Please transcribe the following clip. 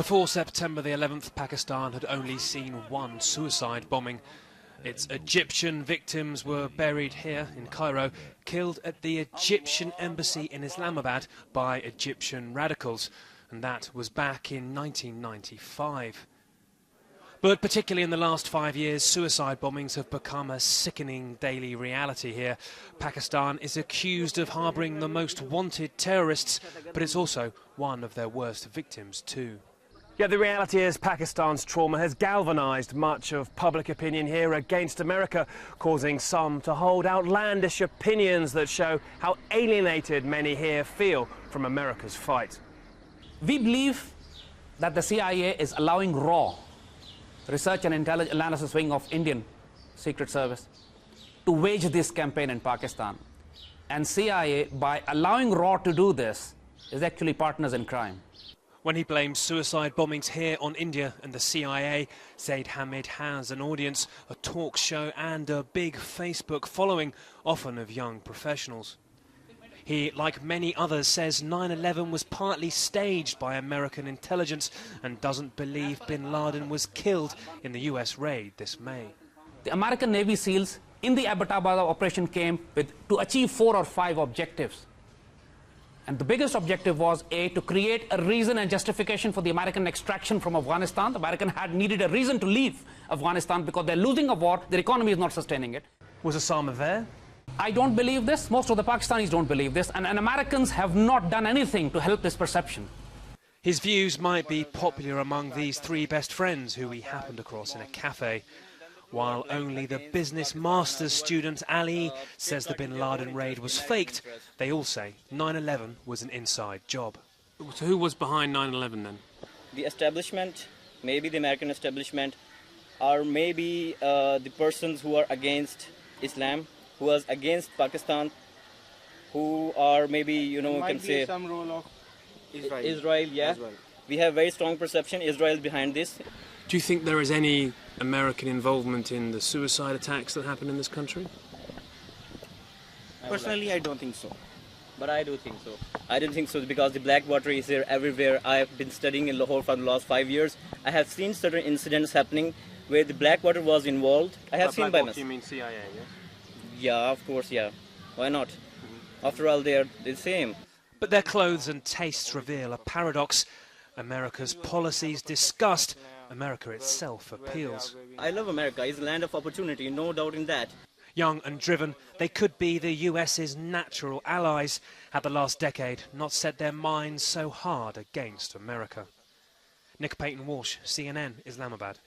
Before September the 11th, Pakistan had only seen one suicide bombing. Its Egyptian victims were buried here in Cairo, killed at the Egyptian embassy in Islamabad by Egyptian radicals, and that was back in 1995. But particularly in the last 5 years, suicide bombings have become a sickening daily reality here. Pakistan is accused of harbouring the most wanted terrorists, but it's also one of their worst victims too. Yeah, the reality is Pakistan's trauma has galvanised much of public opinion here against America, causing some to hold outlandish opinions that show how alienated many here feel from America's fight. We believe that the CIA is allowing RAW, Research and Intelligence Analysis Wing of Indian Secret Service, to wage this campaign in Pakistan. And CIA, by allowing RAW to do this, is actually partners in crime. When he blames suicide bombings here on India and the CIA, Zaid Hamid has an audience, a talk show and a big Facebook following, often of young professionals. He, like many others, says 9/11 was partly staged by American intelligence and doesn't believe bin Laden was killed in the US raid this May. The American Navy SEALs in the Abbottabad operation came to achieve 4 or 5 objectives. And the biggest objective was, A, to create a reason and justification for the American extraction from Afghanistan. The Americans had needed a reason to leave Afghanistan because they're losing a war, their economy is not sustaining it. Was Osama there? I don't believe this. Most of the Pakistanis don't believe this. And Americans have not done anything to help this perception. His views might be popular among these 3 best friends who he happened across in a cafe, while only the business master's student Ali says the bin Laden raid was faked. They all say 9/11 was an inside job. So who was behind 9/11 then? The establishment, maybe the American establishment, or maybe the persons who are against Islam, who are against Pakistan, who are maybe, you know, you can say some role of Israel, yeah. Well. We have very strong perception Israel is behind this. Do you think there is any American involvement in the suicide attacks that happen in this country? Personally, I don't think so. But I do think so. I don't think so because the black water is here everywhere. I have been studying in Lahore for the last 5 years. I have seen certain incidents happening where the black water was involved. I have seen by myself. You mean CIA, yes? Yeah, of course, yeah. Why not? After all, they are the same. But their clothes and tastes reveal a paradox. America's policies disgust, America itself appeals. I love America. It's a land of opportunity, no doubt in that. Young and driven, they could be the US's natural allies had the last decade not set their minds so hard against America. Nick Paton Walsh, CNN, Islamabad.